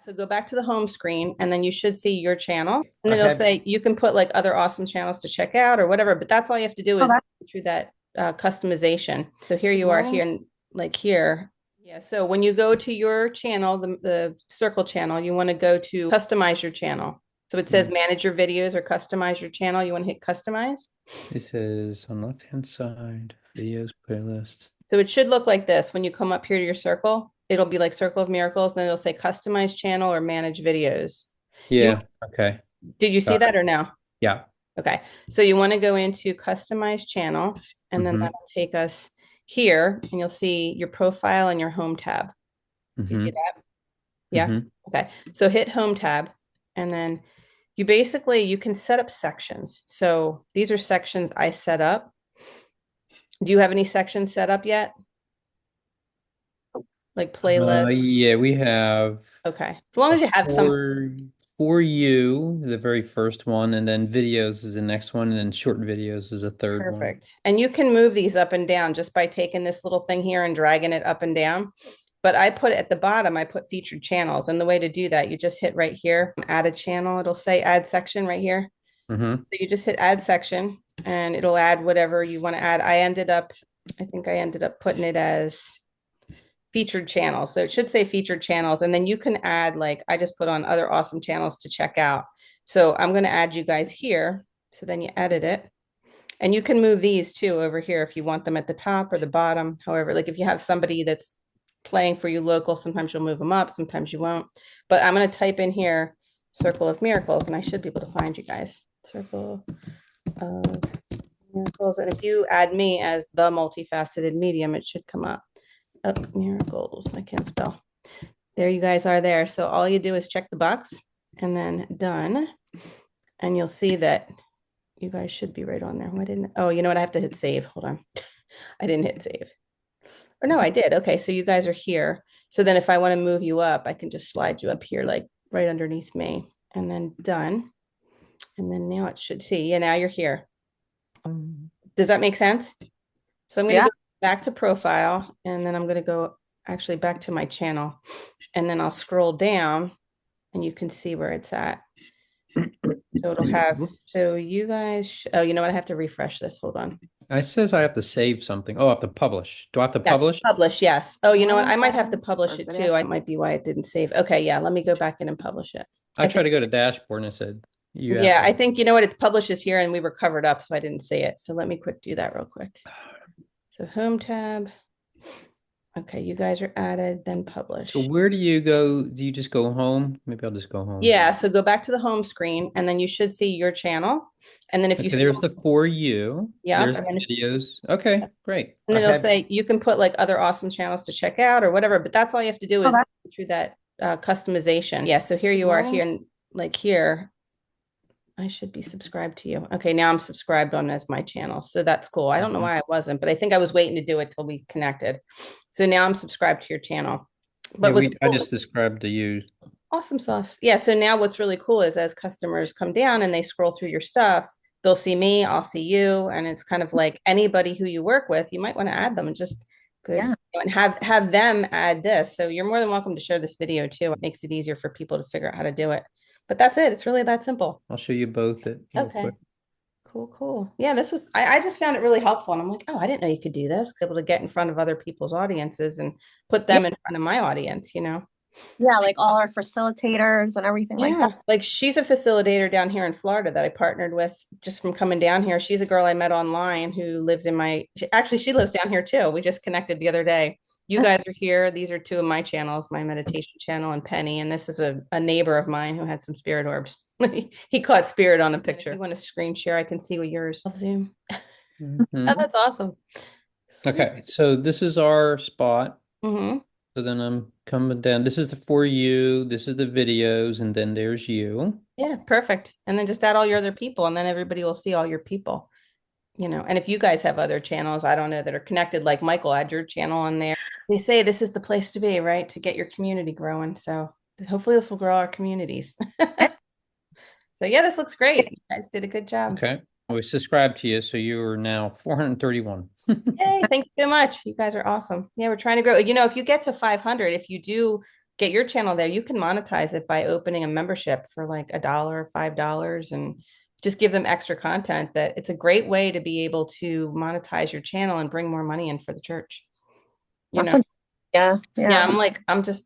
So go back to the home screen and then you should see your channel. And I then it'll have. say you can put like other awesome channels to check out or whatever. But that's all you have to do Oh, is go through that customization. So here you are here and like here. Yeah. So when you go to your channel, the circle channel, you want to go to customize your channel. So it says manage your videos or customize your channel. You want to hit customize. This is on the left-hand side, videos playlist. So it should look like this when you come up here to your circle. It'll be like Circle of Miracles, then it'll say customize channel or manage videos. You Yeah. Okay. did you see Got it. that or no? Yeah. Okay. So you want to go into customize channel and then Mm-hmm. that'll take us here and you'll see your profile and your home tab. Do you see Mm-hmm. that? Yeah. Mm-hmm. Okay. So hit home tab and then you can set up sections. So these are sections I set up. Do you have any sections set up yet? Like playlist? Yeah, we have Okay. As long a as you have some. for you, the very first one, and then videos is the next one, and then short videos is a third one. Perfect. And you can move these up and down just by taking this little thing here and dragging it up and down. But I put at the bottom, I put featured channels. And the way to do that, you just hit right here, add a channel. It'll say add section right here. Mm-hmm. So you just hit add section and it'll add whatever you want to add. I think I ended up putting it as featured channels. So it should say featured channels. And then you can add, like, I just put on other awesome channels to check out. So I'm going to add you guys here. So then you edit it. And you can move these too over here if you want them at the top or the bottom. However, like if you have somebody that's playing for you local, sometimes you'll move them up, sometimes you won't. But I'm going to type in here Circle of Miracles and I should be able to find you guys. Circle of Miracles. And if you add me as the multifaceted medium, it should come up. Oh, miracles. I can't spell. There you guys are there. So all you do is check the box and then done. And you'll see that you guys should be right on there. Why didn't, oh, you know what? I have to hit save. Hold on. I didn't hit save. Or no, I did. Okay, so you guys are here. So then if I want to move you up, I can just slide you up here, like right underneath me, and then done. And then now it should see. Yeah, now you're here. Does that make sense? So I'm going to Yeah. go back to profile, and then I'm going to go actually back to my channel, and then I'll scroll down, and you can see where it's at. So it'll have, so you guys, oh, you know what? I have to refresh this. Hold on. It says I have to save something. Oh, I have to publish. Do I have to Yes, publish? publish. Yes. Oh, you know what? I might have to publish it too. I might be why it didn't save. Okay, yeah. Let me go back in and publish it. I I tried think, to go to dashboard and it said you have yeah, to. I think you know what? It publishes here, and we were covered up, so I didn't see it. So let me quick do that real quick. So home tab. Okay, you guys are added. Then So publish. where do you go? Do you just go home? Maybe I'll just go home. Yeah. So go back to the home screen, and then you should see your channel. And then if you Okay, there's scroll, the for you. yeah, There's the videos. Okay, great. and I then it'll have. say you can put like other awesome channels to check out or whatever. But that's all you have to do is go through that customization. Yeah. So here you are here, and like here, I should be subscribed to you. Okay, now I'm subscribed on as my channel. So that's cool. I don't know Mhm. why I wasn't, but I think I was waiting to do it till we connected. So now I'm subscribed to your channel. Yeah, But what's I cool, just described to you. awesome sauce. Yeah, so now what's really cool is as customers come down and they scroll through your stuff, they'll see me, I'll see you, and it's kind of like anybody who you work with, you might want to add them and just good and have them add this. So you're more than welcome to share this video too. It makes it easier for people to figure out how to do it. But that's it. It's really that simple. I'll show you both it real Okay. quick. Cool, cool. Yeah, I just found it really helpful. And I'm like, oh, I didn't know you could do this. Able to get in front of other people's audiences and put them in front of my audience, you know? Yeah, like all our facilitators and everything like that. Yeah, like she's a facilitator down here in Florida that I partnered with just from coming down here. She's a girl I met online who lives in actually, she lives down here too. We just connected the other day. You guys are here. These are two of my channels, my meditation channel and Penny. And this is a neighbor of mine who had some spirit orbs. He caught spirit on a picture. If you want to screen share, I can see what yours. I'll zoom. Oh, Mhm. that's awesome. Sweet. Okay, so this is our spot. Hmm. So then I'm coming down. This is the for you. This is the videos, and then there's you. Yeah, perfect. And then just add all your other people, and then everybody will see all your people, you know. And if you guys have other channels, I don't know, that are connected, like Michael, add your channel on there. They say this is the place to be, right? To get your community growing. So hopefully this will grow our communities. So yeah, this looks great. You guys did a good job. Okay. We subscribed to you, so you are now 431. Yay, thank you so much. You guys are awesome. Yeah, we're trying to grow. You know, if you get to 500, if you do get your channel there, you can monetize it by opening a membership for like $1, $5, and just give them extra content. That it's a great way to be able to monetize your channel and bring more money in for the church. You That's know, yeah, yeah,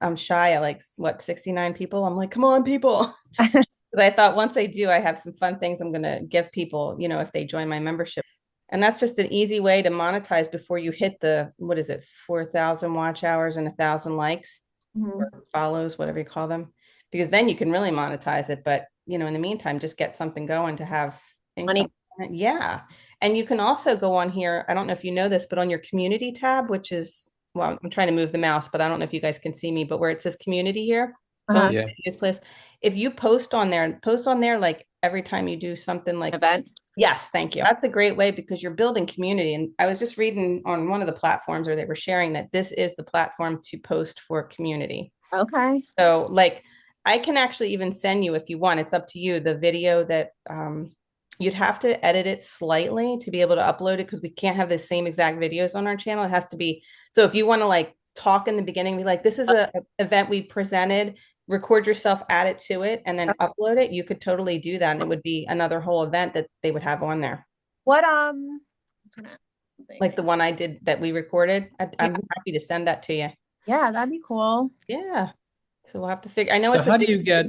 I'm shy at like what, 69 people. I'm like, come on, people. But I thought once I do, I have some fun things I'm going to give people, if they join my membership. And that's just an easy way to monetize before you hit the, what is it, 4,000 watch hours and 1,000 likes Mhm. or follows, whatever you call them, because then you can really monetize it. But, in the meantime, just get something going to have income. Money. Yeah. And you can also go on here. I don't know if you know this, but on your community tab, which is, well, I'm trying to move the mouse, but I don't know if you guys can see me, but where it says community here, Uh-huh. Yeah. place, if you post on there, like every time you do something like Event. yes, thank you. That's a great way because you're building community. And I was just reading on one of the platforms where they were sharing that this is the platform to post for community. Okay. So like I can actually even send you if you want, it's up to you, the video that you'd have to edit it slightly to be able to upload it because we can't have the same exact videos on our channel. It has to be, so if you want to like talk in the beginning, be like, this is a event we presented, record yourself, add it to it, and then upload it, you could totally do that. And it would be another whole event that they would have on there. What Like the one I did that we recorded. Yeah. I'm happy to send that to you. Yeah, that'd be cool. Yeah. So we'll have to figure, I know So it's a how do big, you get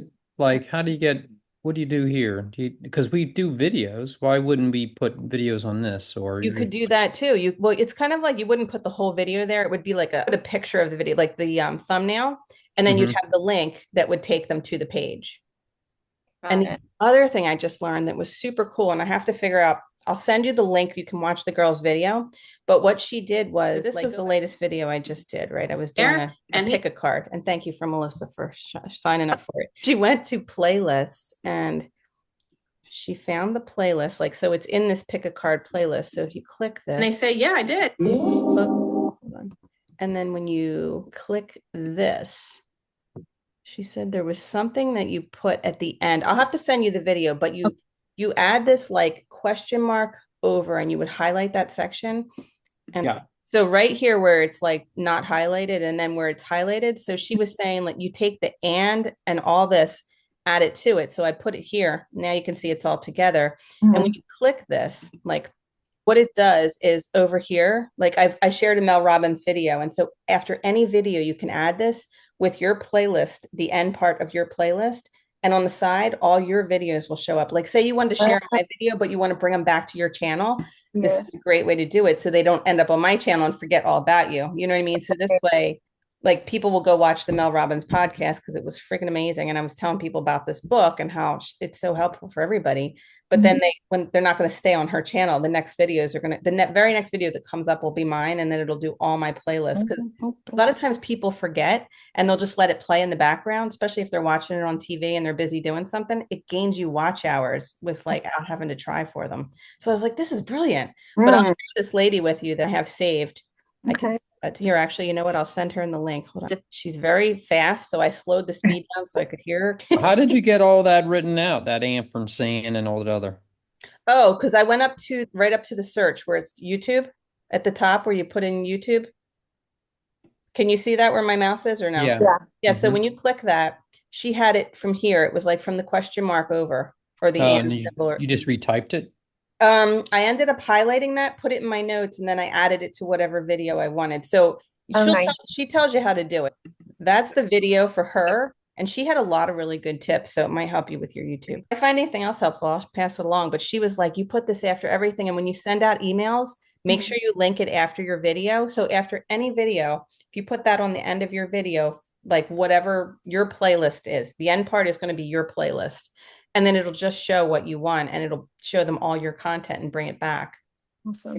what do you do here? Because we do videos. Why wouldn't we put videos on this? Or you could do that too. Well, it's kind of like you wouldn't put the whole video there. It would be like a picture of the video, like the thumbnail, and then you'd Mhm. have the link that would take them to the page. And Got the it. other thing I just learned that was super cool, and I have to figure out, I'll send you the link. You can watch the girl's video. But what she did was, this was the latest video I just did, right? I was doing a pick a card. And thank you for Melissa for signing up for it. She went to playlists and she found the playlist. Like, so it's in this pick a card playlist. So if you click this, and they say, yeah, I did. Oh, hold on. And then when you click this, she said there was something that you put at the end. I'll have to send you the video, but you add this like question mark over and you would highlight that section. And Yeah. so right here where it's like not highlighted and then where it's highlighted. So she was saying like you take the and all this, add it to it. So I put it here. Now you can see it's all together. And when you click this, like what it does is over here, like I shared a Mel Robbins video. And so after any video, you can add this with your playlist, the end part of your playlist. And on the side, all your videos will show up. Like say you wanted to share my video, but you want to bring them back to your channel. This is a great way to do it. So they don't end up on my channel and forget all about you. You know what I mean? So this way, like people will go watch the Mel Robbins podcast because it was freaking amazing. And I was telling people about this book and how it's so helpful for everybody. But then when they're not going to stay on her channel, the next videos are going to, very next video that comes up will be mine. And then it'll do all my playlists. Because a lot of times people forget and they'll just let it play in the background, especially if they're watching it on TV and they're busy doing something. It gains you watch hours with like out having to try for them. So I was like, this is brilliant. But I'll share this lady with you that I have saved. I can here, actually, you know what? I'll send her in the link. Hold on. She's very fast, so I slowed the speed down so I could hear her. How did you get all that written out? That ampersand and all that other? Oh, because I went right up to the search where it's YouTube at the top where you put in YouTube. Can you see that where my mouse is or no? Yeah. Yeah. Yeah. So when you click that, she had it from here. It was like from the question mark over or the And symbol. you just retyped it? I ended up highlighting that, put it in my notes, and then I added it to whatever video I wanted. So nice. she tells you how to do it. That's the video for her. And she had a lot of really good tips. So it might help you with your YouTube. If I find anything else helpful, I'll pass it along. But she was like, you put this after everything. And when you send out emails, make sure you link it after your video. So after any video, if you put that on the end of your video, like whatever your playlist is, the end part is going to be your playlist. And then it'll just show what you want and it'll show them all your content and bring it back. Awesome.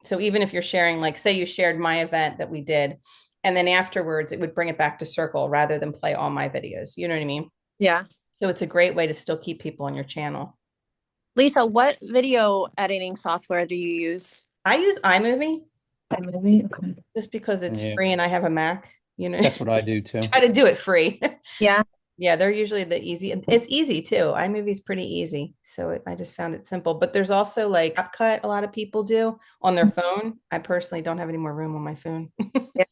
So even if you're sharing, like say you shared my event that we did, and then afterwards it would bring it back to circle rather than play all my videos. You know what I mean? Yeah. So it's a great way to still keep people on your channel. Lisa, what video editing software do you use? I use iMovie. iMovie, okay. Just because it's free and I have a Mac, you know. That's what I do too. Try to do it free. Yeah. Yeah, they're usually the easy. It's easy too. iMovie's pretty easy. So I just found it simple. But there's also like CapCut a lot of people do on their phone. I personally don't have any more room on my phone. Yeah.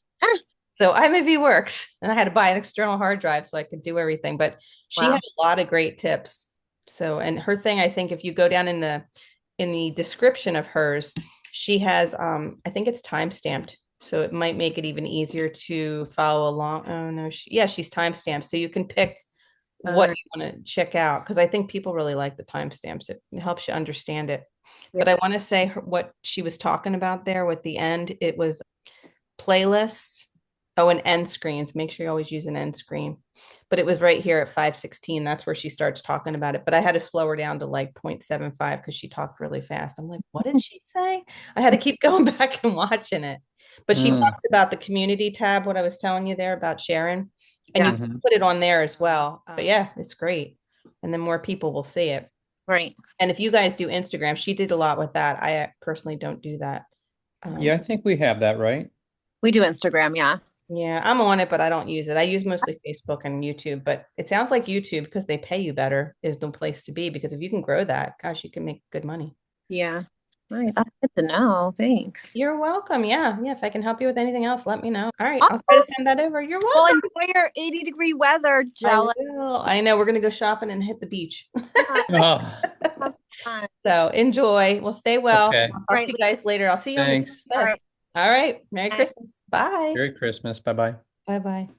So iMovie works, and I had to buy an external hard drive so I could do everything. But she Wow. had a lot of great tips. So, and her thing, I think, if you go down in the description of hers, she has I think it's time stamped. So it might make it even easier to follow along. Oh no, yeah, she's time stamped. So you can pick what Uh, you want to check out because I think people really like the timestamps. It helps you understand it. yeah. But I want to say what she was talking about there with the end, it was playlists. Oh, and end screens. Make sure you always use an end screen. But it was right here at 5:16. That's where she starts talking about it. But I had to slow her down to like 0.75 because she talked really fast. I'm like, what did she say? I had to keep going back and watching it. But she Mm. talks about the community tab, what I was telling you there about sharing. And you Yeah. can Mhm. put it on there as well. But yeah, it's great. And then more people will see it. Right. And if you guys do Instagram, she did a lot with that. I personally don't do that. Yeah, I think we have that, right? We do Instagram, yeah. Yeah, I'm on it, but I don't use it. I use mostly Facebook and YouTube, but it sounds like YouTube because they pay you better is the place to be because if you can grow that, gosh, you can make good money. Yeah. Right. That's good to know. Thanks. You're welcome. Yeah. Yeah. If I can help you with anything else, let me know. All right. I'll try to Awesome. send that over. You're Well, welcome. enjoy your 80-degree weather, I Jella. will. I know we're going to go shopping and hit the beach. Yeah. Oh, Have fun. So enjoy. Well, stay well. okay. I'll All talk to right. you guys later. I'll see you on the Thanks. All 5th. right. All right. Merry Bye. Christmas. Bye. Merry Christmas. Bye-bye. Bye bye.